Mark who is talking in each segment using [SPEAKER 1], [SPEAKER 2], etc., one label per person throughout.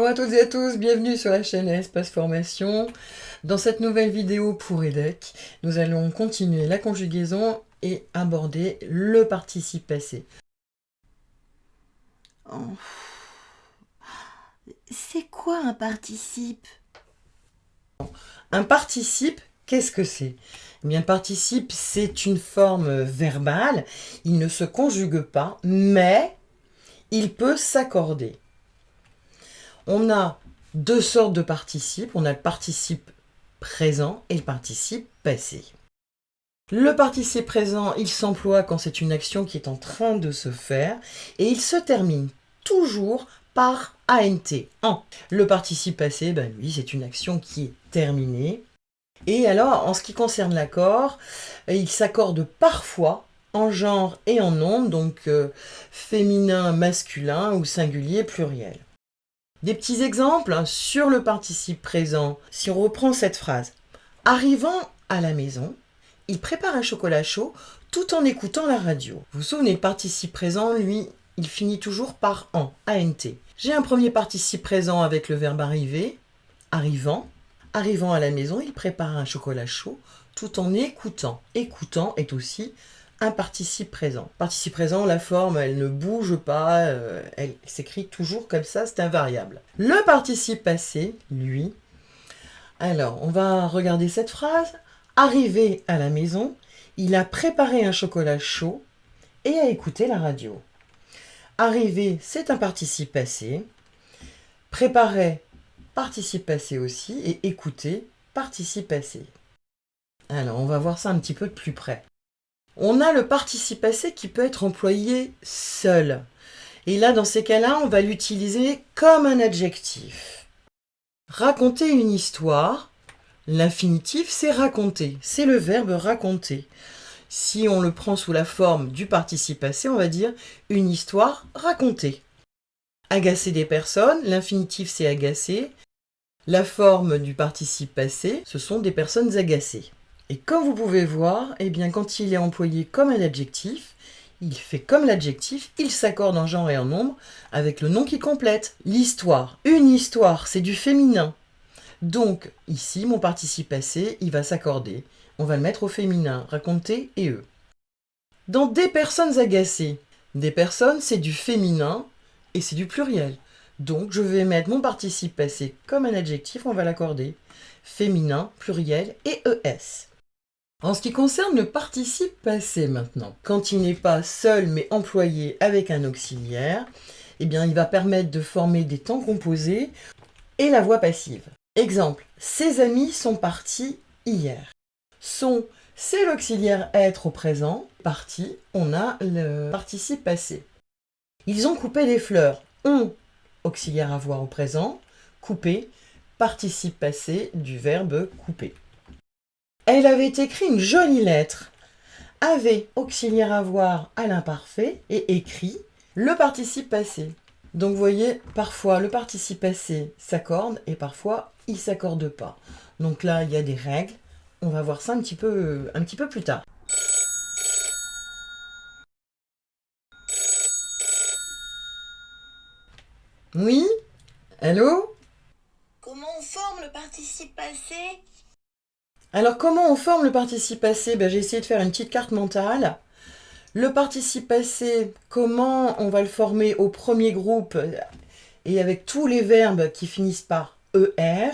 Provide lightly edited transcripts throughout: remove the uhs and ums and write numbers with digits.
[SPEAKER 1] à toutes et à tous, bienvenue sur la chaîne Espace Formation. Dans cette nouvelle vidéo pour EDEC, nous allons continuer la conjugaison et aborder le participe passé.
[SPEAKER 2] Oh. C'est quoi un participe?
[SPEAKER 1] Un participe, qu'est-ce que c'est? Eh bien, le participe, c'est une forme verbale. Il ne se conjugue pas, mais il peut s'accorder. On a deux sortes de participes. On a le participe présent et le participe passé. Le participe présent, il s'emploie quand c'est une action qui est en train de se faire et il se termine toujours par ANT, en. Le participe passé, lui, c'est une action qui est terminée. Et alors, en ce qui concerne l'accord, il s'accorde parfois en genre et en nombre, donc féminin, masculin ou singulier, pluriel. Des petits exemples sur le participe présent. Si on reprend cette phrase, arrivant à la maison, il prépare un chocolat chaud tout en écoutant la radio. Vous vous souvenez, le participe présent, lui, il finit toujours par en, ANT. J'ai un premier participe présent avec le verbe arriver, arrivant. Arrivant à la maison, il prépare un chocolat chaud tout en écoutant. Écoutant est aussi un participe présent. Participe présent, la forme, elle ne bouge pas, elle s'écrit toujours comme ça, c'est invariable. Le participe passé, lui, alors on va regarder cette phrase. Arrivé à la maison, il a préparé un chocolat chaud et a écouté la radio. Arrivé, c'est un participe passé. Préparer, participe passé aussi. Et écouter, participe passé. Alors, on va voir ça un petit peu de plus près. On a le participe passé qui peut être employé seul. Et là, dans ces cas-là, on va l'utiliser comme un adjectif. Raconter une histoire. L'infinitif, c'est raconter. C'est le verbe raconter. Si on le prend sous la forme du participe passé, on va dire une histoire racontée. Agacer des personnes, l'infinitif, c'est agacer. La forme du participe passé, ce sont des personnes agacées. Et comme vous pouvez voir, eh bien, quand il est employé comme un adjectif, il fait comme l'adjectif, il s'accorde en genre et en nombre avec le nom qui complète. L'histoire. Une histoire, c'est du féminin. Donc, ici, mon participe passé, il va s'accorder. On va le mettre au féminin, raconter et eux. Dans des personnes agacées, des personnes, c'est du féminin et c'est du pluriel. Donc, je vais mettre mon participe passé comme un adjectif, on va l'accorder. Féminin, pluriel et ES. En ce qui concerne le participe passé maintenant, quand il n'est pas seul mais employé avec un auxiliaire, eh bien, il va permettre de former des temps composés et la voix passive. Exemple, ses amis sont partis hier. Sont, c'est l'auxiliaire être au présent. Parti, on a le participe passé. Ils ont coupé des fleurs. Ont, auxiliaire avoir au présent. Couper, participe passé du verbe couper. Elle avait écrit une jolie lettre. Avait, auxiliaire avoir à l'imparfait. Et écrit, le participe passé. Donc vous voyez, parfois le participe passé s'accorde et parfois il ne s'accorde pas. Donc là, il y a des règles. On va voir ça un petit peu plus tard. Oui? Allô?
[SPEAKER 2] Comment on forme le participe passé?
[SPEAKER 1] Alors comment on forme le participe passé? J'ai essayé de faire une petite carte mentale. Le participe passé, comment on va le former au premier groupe et avec tous les verbes qui finissent par ER?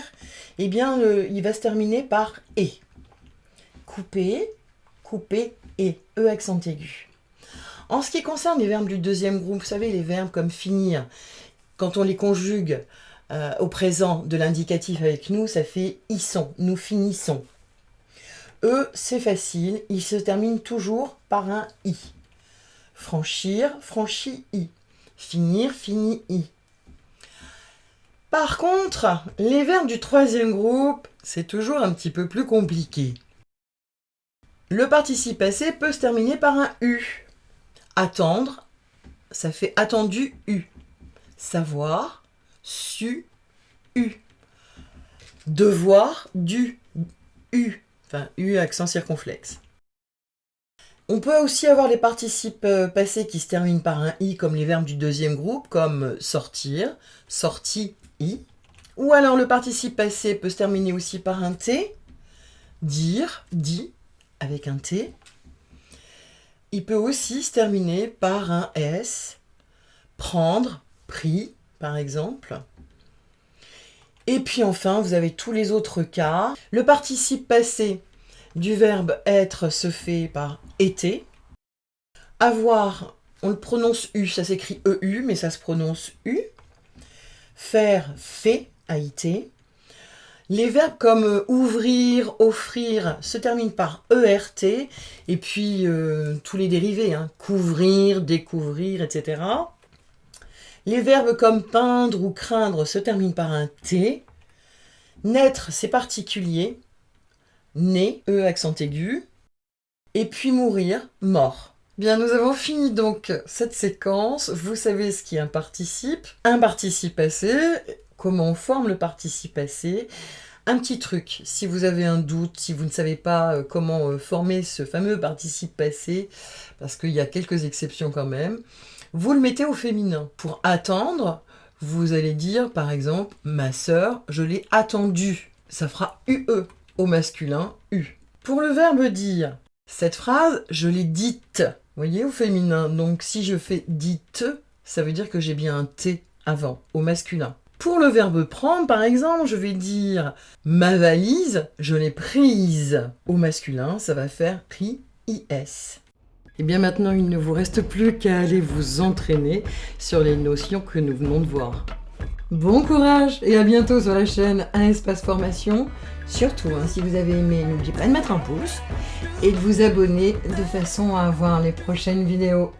[SPEAKER 1] Eh bien, il va se terminer par E. Couper, couper et E accent aigu. En ce qui concerne les verbes du deuxième groupe, vous savez, les verbes comme finir, quand on les conjugue au présent de l'indicatif avec nous, ça fait ils sont, nous finissons. Eux, c'est facile, ils se terminent toujours par un i. Franchir, franchi-i. Finir, fini-i. Par contre, les verbes du troisième groupe, c'est toujours un petit peu plus compliqué. Le participe passé peut se terminer par un u. Attendre, ça fait attendu u. Savoir, su, u. Devoir, du, u. Enfin, u accent circonflexe. On peut aussi avoir les participes passés qui se terminent par un i comme les verbes du deuxième groupe, comme sortir, sorti, I. Ou alors le participe passé peut se terminer aussi par un T. Dire, dit, avec un T. Il peut aussi se terminer par un S. Prendre, pris, par exemple. Et puis enfin, vous avez tous les autres cas. Le participe passé du verbe être se fait par été. Avoir, on le prononce U, ça s'écrit EU, mais ça se prononce U. Faire, fait, AIT. Les verbes comme ouvrir, offrir se terminent par ERT. Et puis tous les dérivés, hein, couvrir, découvrir, etc. Les verbes comme peindre ou craindre se terminent par un T. Naître, c'est particulier. Né, E accent aigu. Et puis mourir, mort. Bien, nous avons fini donc cette séquence. Vous savez ce qui est un participe passé, comment on forme le participe passé. Un petit truc, si vous avez un doute, si vous ne savez pas comment former ce fameux participe passé, parce qu'il y a quelques exceptions quand même, vous le mettez au féminin. Pour attendre, vous allez dire par exemple « ma sœur, je l'ai attendue ». Ça fera UE, au masculin, U. Pour le verbe dire, cette phrase, je l'ai dite. Vous voyez, au féminin. Donc, si je fais dite, ça veut dire que j'ai bien un T avant, au masculin. Pour le verbe prendre, par exemple, je vais dire ma valise, je l'ai prise. Au masculin, ça va faire pris, IS. Et bien maintenant, il ne vous reste plus qu'à aller vous entraîner sur les notions que nous venons de voir. Bon courage et à bientôt sur la chaîne Un Espace Formation. Surtout, si vous avez aimé, n'oubliez pas de mettre un pouce et de vous abonner de façon à avoir les prochaines vidéos.